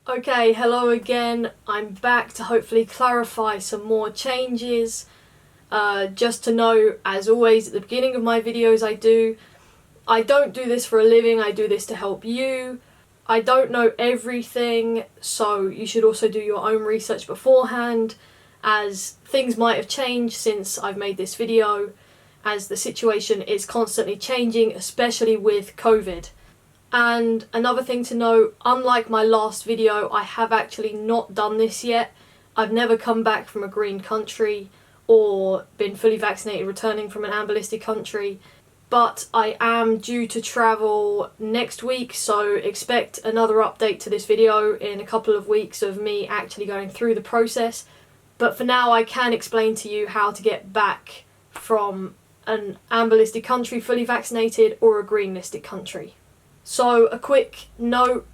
Okay, hello again. I'm back to hopefully clarify some more changes. Just to know, as always, at the beginning of my videos I don't do this for a living, I do this to help you. I don't know everything, so you should also do your own research beforehand, as things might have changed since I've made this video, as the situation is constantly changing, especially with COVID. And another thing to note, unlike my last video, I have actually not done this yet. I've never come back from a green country or been fully vaccinated returning from an amber listed country, but I am due to travel next week, so expect another update to this video in a couple of weeks of me actually going through the process. But for now, I can explain to you how to get back from an amber listed country fully vaccinated or a green listed country. So a quick note,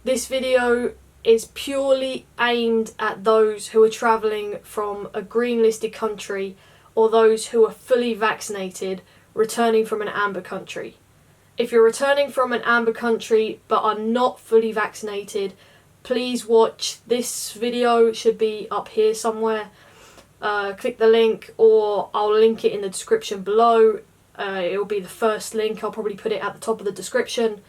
this video is purely aimed at those who are travelling from a green listed country or those who are fully vaccinated returning from an amber country. If you're returning from an amber country but are not fully vaccinated, please watch this video, should be up here somewhere. Click the link, or I'll link it in the description below. It'll be the first link, I'll probably put it at the top of the description.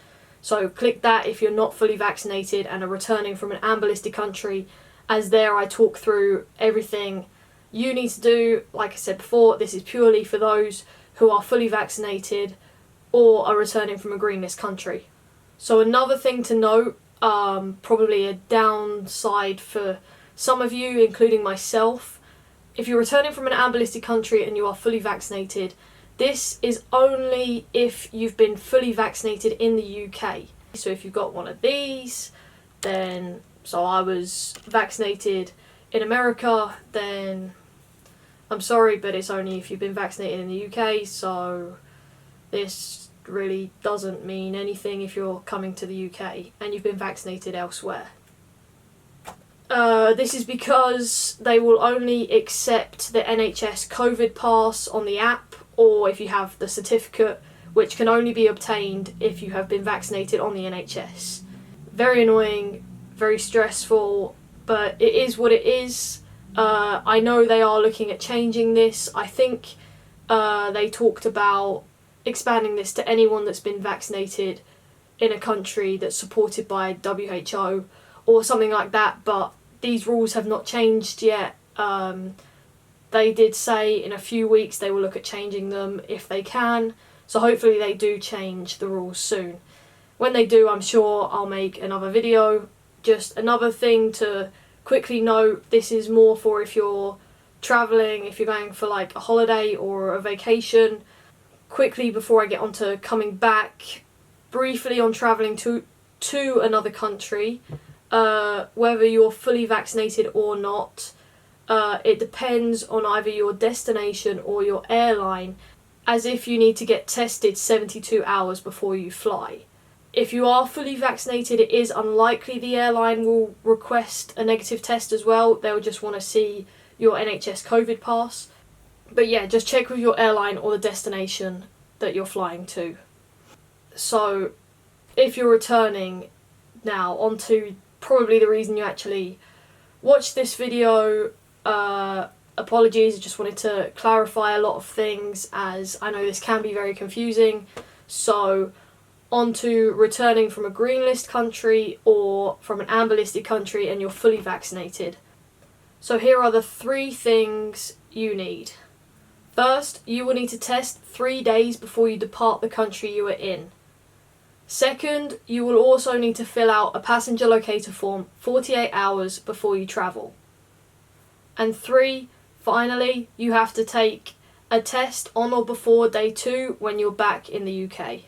So click that if you're not fully vaccinated and are returning from an amber listed country, as there I talk through everything you need to do. Like I said before, this is purely for those who are fully vaccinated or are returning from a green list country. So another thing to note, probably a downside for some of you, including myself, if you're returning from an amber listed country and you are fully vaccinated, this is only if you've been fully vaccinated in the UK. So if you've got one of these, then, so I was vaccinated in America, then I'm sorry, but it's only if you've been vaccinated in the UK, so this really doesn't mean anything if you're coming to the UK and you've been vaccinated elsewhere. This is because they will only accept the NHS COVID pass on the app, or if you have the certificate, which can only be obtained if you have been vaccinated on the NHS. Very annoying, very stressful, but it is what it is. I know they are looking at changing this. I think they talked about expanding this to anyone that's been vaccinated in a country that's supported by WHO or something like that, but these rules have not changed yet. They did say in a few weeks they will look at changing them if they can, so hopefully they do change the rules soon. When they do, I'm sure I'll make another video. Just another thing to quickly note, this is more for if you're travelling, if you're going for like a holiday or a vacation. Quickly, before I get on to coming back, briefly on travelling to another country, whether you're fully vaccinated or not, it depends on either your destination or your airline, as if you need to get tested 72 hours before you fly. If you are fully vaccinated, it is unlikely the airline will request a negative test as well. They'll just want to see your NHS COVID pass. But yeah, just check with your airline or the destination that you're flying to. So if you're returning now, onto probably the reason you actually watched this video, apologies, I just wanted to clarify a lot of things, as I know this can be very confusing. So on to returning from a green list country or from an amber listed country and you're fully vaccinated. So here are the 3 things you need. First, you will need to test 3 days before you depart the country you are in. Second, you will also need to fill out a passenger locator form 48 hours before you travel. And 3, finally, you have to take a test on or before day 2 when you're back in the UK.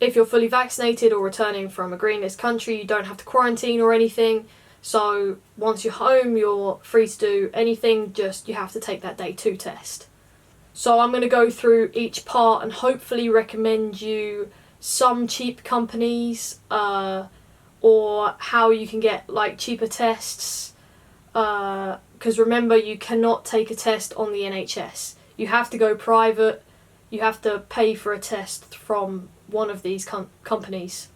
If you're fully vaccinated or returning from a green list country, you don't have to quarantine or anything. So once you're home, you're free to do anything, just you have to take that day 2 test. So I'm going to go through each part and hopefully recommend you some cheap companies, or how you can get like cheaper tests, because remember, you cannot take a test on the NHS. You have to go private, you have to pay for a test from one of these companies.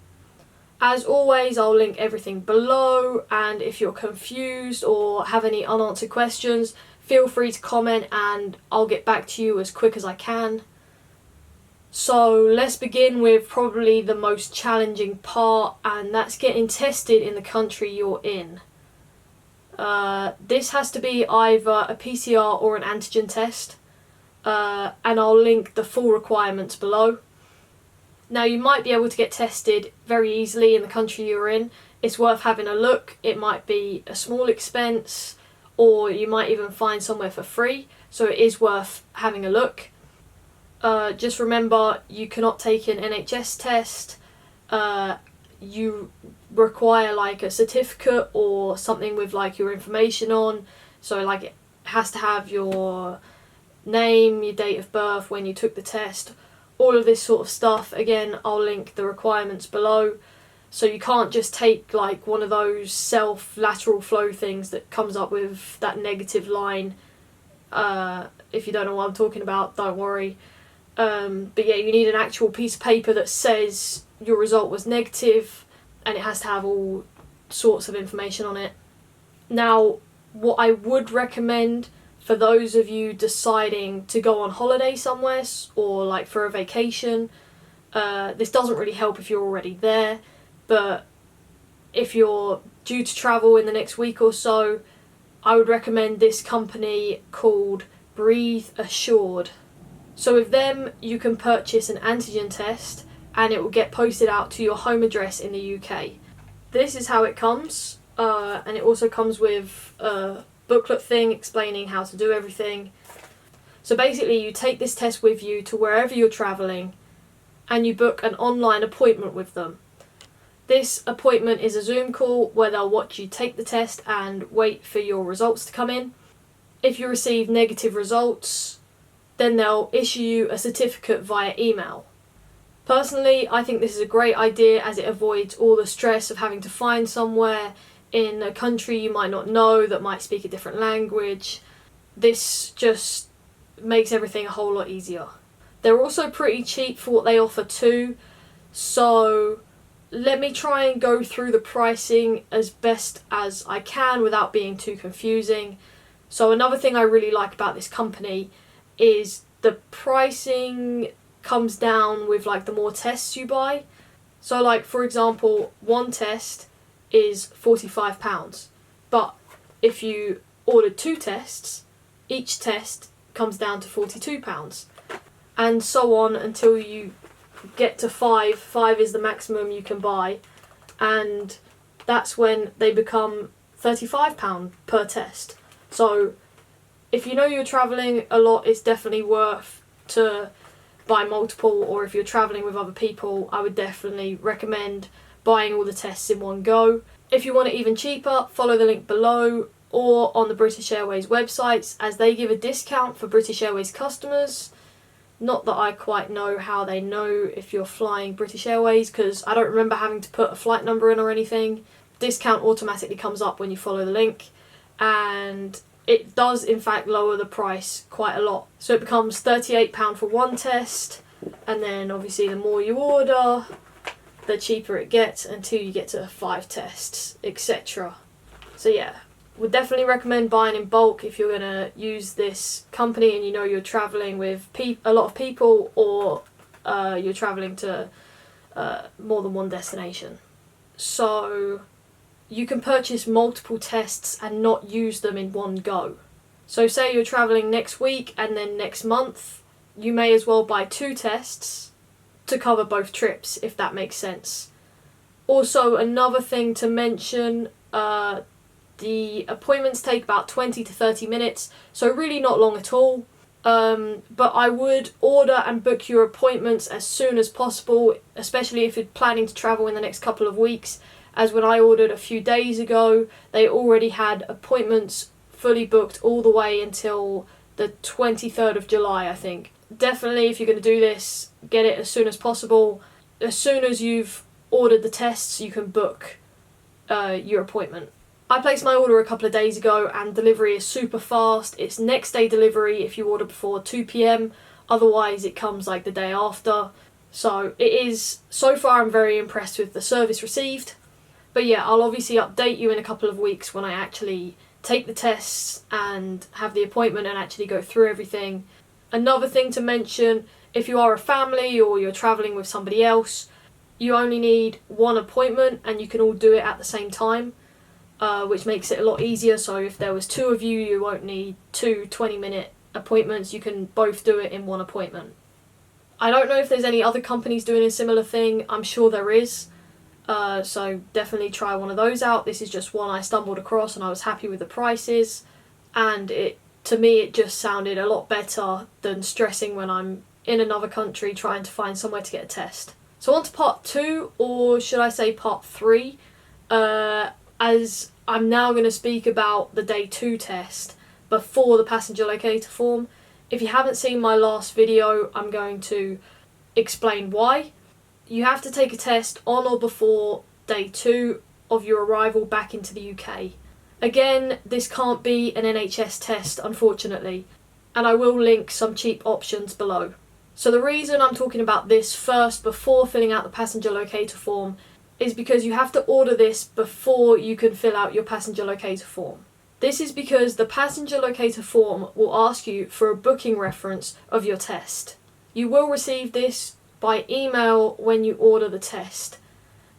As always, I'll link everything below, and if you're confused or have any unanswered questions, feel free to comment and I'll get back to you as quick as I can. So let's begin with probably the most challenging part, and that's getting tested in the country you're in. This has to be either a PCR or an antigen test, and I'll link the full requirements below. Now, you might be able to get tested very easily in the country you're in. It's worth having a look. It might be a small expense, or you might even find somewhere for free, so it is worth having a look. Just remember, you cannot take an NHS test. You require like a certificate or something with like your information on, so like it has to have your name, your date of birth, when you took the test, all of this sort of stuff. Again, I'll link the requirements below. So you can't just take like one of those self lateral flow things that comes up with that negative line. If you don't know what I'm talking about, don't worry. But yeah, you need an actual piece of paper that says your result was negative, and it has to have all sorts of information on it. Now, what I would recommend for those of you deciding to go on holiday somewhere or like for a vacation, this doesn't really help if you're already there, but if you're due to travel in the next week or so, I would recommend this company called Breathe Assured. So with them, you can purchase an antigen test and it will get posted out to your home address in the UK. This is how it comes, and it also comes with a booklet thing explaining how to do everything. So basically, you take this test with you to wherever you're travelling and you book an online appointment with them. This appointment is a Zoom call where they'll watch you take the test and wait for your results to come in. If you receive negative results, then they'll issue you a certificate via email. Personally, I think this is a great idea as it avoids all the stress of having to find somewhere in a country you might not know that might speak a different language. This just makes everything a whole lot easier. They're also pretty cheap for what they offer too, so let me try and go through the pricing as best as I can without being too confusing. So another thing I really like about this company is the pricing comes down with like the more tests you buy. So like, for example, one test is £45, but if you ordered 2 tests, each test comes down to £42, and so on until you get to 5. 5 is the maximum you can buy, and that's when they become £35 per test. So if you know you're travelling a lot, it's definitely worth to buy multiple, or if you're travelling with other people, I would definitely recommend buying all the tests in one go. If you want it even cheaper, follow the link below or on the British Airways websites, as they give a discount for British Airways customers. Not that I quite know how they know if you're flying British Airways, because I don't remember having to put a flight number in or anything. Discount automatically comes up when you follow the link, and it does in fact lower the price quite a lot. So it becomes £38 for one test, and then obviously the more you order, the cheaper it gets until you get to 5 tests, etc. So yeah, would definitely recommend buying in bulk if you're going to use this company and you know you're travelling with a lot of people, or you're travelling to more than one destination. So you can purchase multiple tests and not use them in one go. So say you're travelling next week and then next month, you may as well buy 2 tests to cover both trips, if that makes sense. Also, another thing to mention, the appointments take about 20 to 30 minutes, so really not long at all. But I would order and book your appointments as soon as possible, especially if you're planning to travel in the next couple of weeks, as when I ordered a few days ago, they already had appointments fully booked all the way until the 23rd of July, I think. Definitely, if you're going to do this, get it as soon as possible. As soon as you've ordered the tests, you can book your appointment. I placed my order a couple of days ago and delivery is super fast. It's next day delivery if you order before 2 PM, otherwise it comes like the day after. So it is, so far I'm very impressed with the service received. But yeah, I'll obviously update you in a couple of weeks when I actually take the tests and have the appointment and actually go through everything. Another thing to mention, if you are a family or you're travelling with somebody else, you only need one appointment and you can all do it at the same time, which makes it a lot easier. So if there was two of you, you won't need two 20-minute appointments. You can both do it in one appointment. I don't know if there's any other companies doing a similar thing. I'm sure there is. So definitely try one of those out. This is just one I stumbled across and I was happy with the prices. And to me, it just sounded a lot better than stressing when I'm in another country trying to find somewhere to get a test. So on to part 2, or should I say part 3, as I'm now going to speak about the day 2 test before the passenger locator form. If you haven't seen my last video, I'm going to explain why. You have to take a test on or before day 2 of your arrival back into the UK. Again, this can't be an NHS test, unfortunately, and I will link some cheap options below. So the reason I'm talking about this first before filling out the passenger locator form is because you have to order this before you can fill out your passenger locator form. This is because the passenger locator form will ask you for a booking reference of your test. You will receive this by email when you order the test.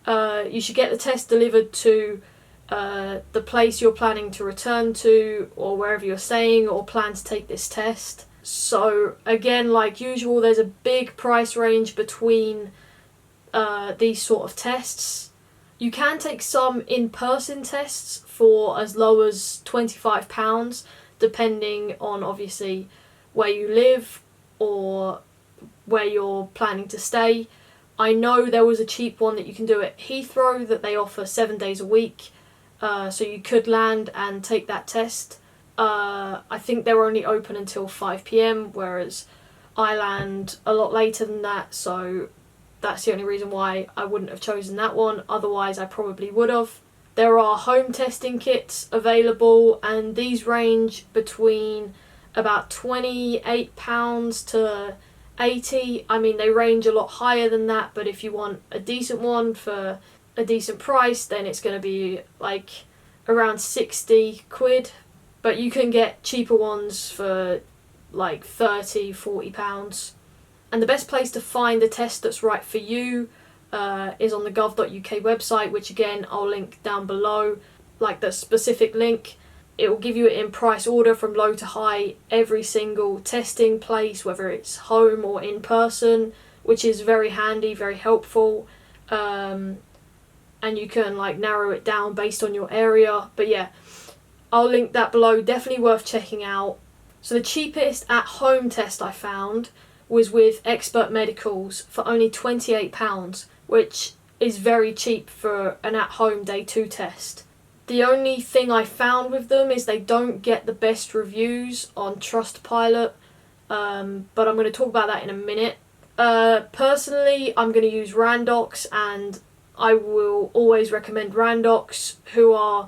You should get the test delivered to the place you're planning to return to, or wherever you're staying or plan to take this test. So again, like usual, there's a big price range between these sort of tests. You can take some in-person tests for as low as £25, depending on obviously where you live or where you're planning to stay. I know there was a cheap one that you can do at Heathrow that they offer 7 days a week, so you could land and take that test. I think they're only open until 5 PM, whereas I land a lot later than that, so that's the only reason why I wouldn't have chosen that one. Otherwise I probably would have. There are home testing kits available, and these range between about £28 to £80. I mean, they range a lot higher than that, but if you want a decent one for a decent price, then it's going to be like around 60 quid. But you can get cheaper ones for like £30-40. And the best place to find the test that's right for you is on the gov.uk website, which again I'll link down below, like the specific link. It will give you it in price order from low to high, every single testing place, whether it's home or in person, which is very handy, very helpful. And you can like narrow it down based on your area. But yeah, I'll link that below, definitely worth checking out. So the cheapest at-home test I found was with Expert Medicals for only £28, which is very cheap for an at-home day 2 test. The only thing I found with them is they don't get the best reviews on Trustpilot, but I'm going to talk about that in a minute. Personally, I'm going to use Randox, and I will always recommend Randox, who are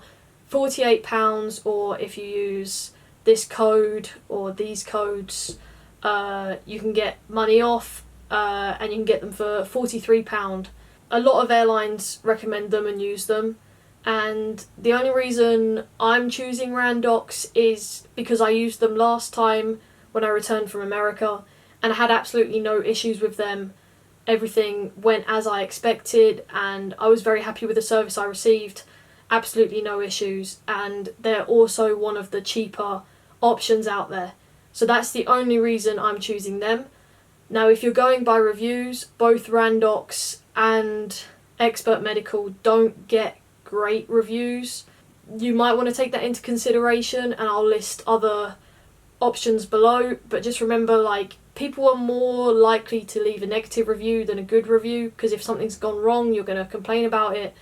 £48, or if you use this code or these codes, you can get money off, and you can get them for £43. A lot of airlines recommend them and use them, and the only reason I'm choosing Randox is because I used them last time when I returned from America, and I had absolutely no issues with them. Everything went as I expected, and I was very happy with the service I received. Absolutely no issues, and they're also one of the cheaper options out there. So that's the only reason I'm choosing them. Now, if you're going by reviews, both Randox and Expert Medical don't get great reviews. You might want to take that into consideration, and I'll list other options below, but just remember, like, people are more likely to leave a negative review than a good review, because if something's gone wrong, you're going to complain about it,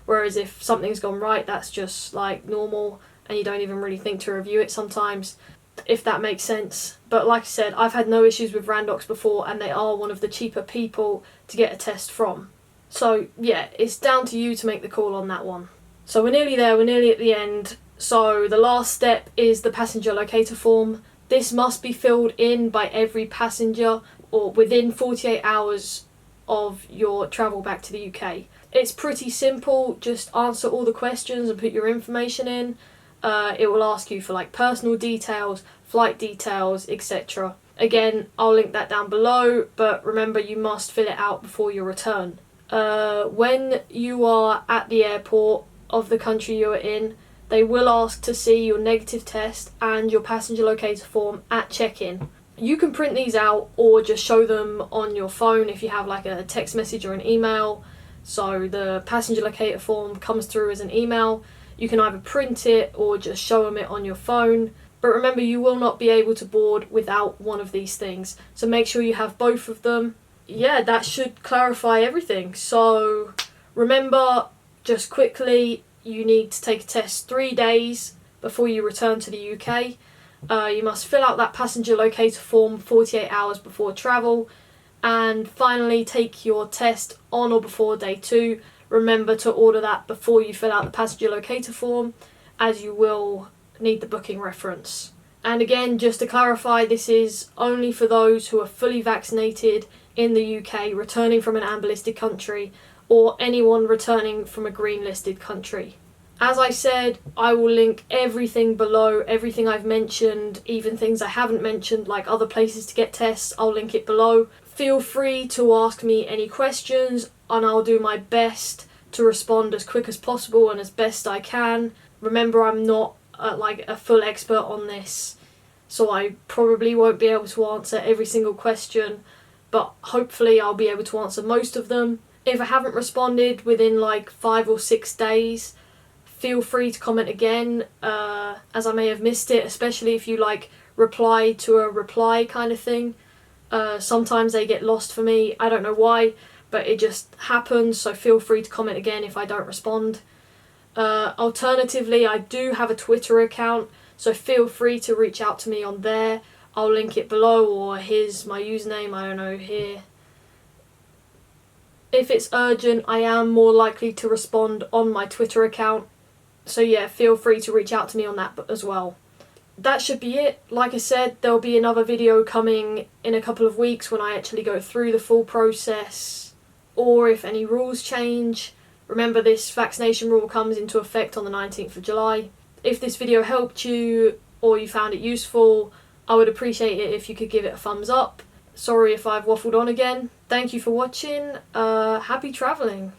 whereas if something's gone right, that's just like normal, and you don't even really think to review it sometimes, if that makes sense. But like I said, I've had no issues with Randox before, and they are one of the cheaper people to get a test from. So yeah, it's down to you to make the call on that one. So we're nearly there, we're nearly at the end. So the last step is the passenger locator form. This must be filled in by every passenger or within 48 hours of your travel back to the UK. It's pretty simple, just answer all the questions and put your information in. It will ask you for like personal details, flight details, etc. Again, I'll link that down below, but remember you must fill it out before your return. When you are at the airport of the country you're in, they will ask to see your negative test and your passenger locator form at check-in. You can print these out or just show them on your phone if you have like a text message or an email. So the passenger locator form comes through as an email. You can either print it or just show them it on your phone. But remember, you will not be able to board without one of these things. So make sure you have both of them. Yeah, that should clarify everything. So remember, just quickly, you need to take a test 3 days before you return to the UK. You must fill out that passenger locator form 48 hours before travel. And finally, take your test on or before day 2. Remember to order that before you fill out the passenger locator form, as you will need the booking reference. And again, just to clarify, this is only for those who are fully vaccinated in the UK, returning from an amber listed country, or anyone returning from a green listed country. As I said, I will link everything below, everything I've mentioned, even things I haven't mentioned, like other places to get tests, I'll link it below. Feel free to ask me any questions, and I'll do my best to respond as quick as possible and as best I can. Remember, I'm not like a full expert on this, so I probably won't be able to answer every single question, but hopefully I'll be able to answer most of them. If I haven't responded within like 5 or 6 days, feel free to comment again, as I may have missed it, especially if you like reply to a reply kind of thing. Sometimes they get lost for me, I don't know why, but it just happens, so feel free to comment again if I don't respond. Alternatively, I do have a Twitter account, so feel free to reach out to me on there. I'll link it below, or here's my username, I don't know, here. If it's urgent, I am more likely to respond on my Twitter account. So yeah, feel free to reach out to me on that as well. That should be it. Like I said, there'll be another video coming in a couple of weeks when I actually go through the full process, or if any rules change. Remember, this vaccination rule comes into effect on the 19th of July. If this video helped you, or you found it useful, I would appreciate it if you could give it a thumbs up. Sorry if I've waffled on again. Thank you for watching. Happy travelling.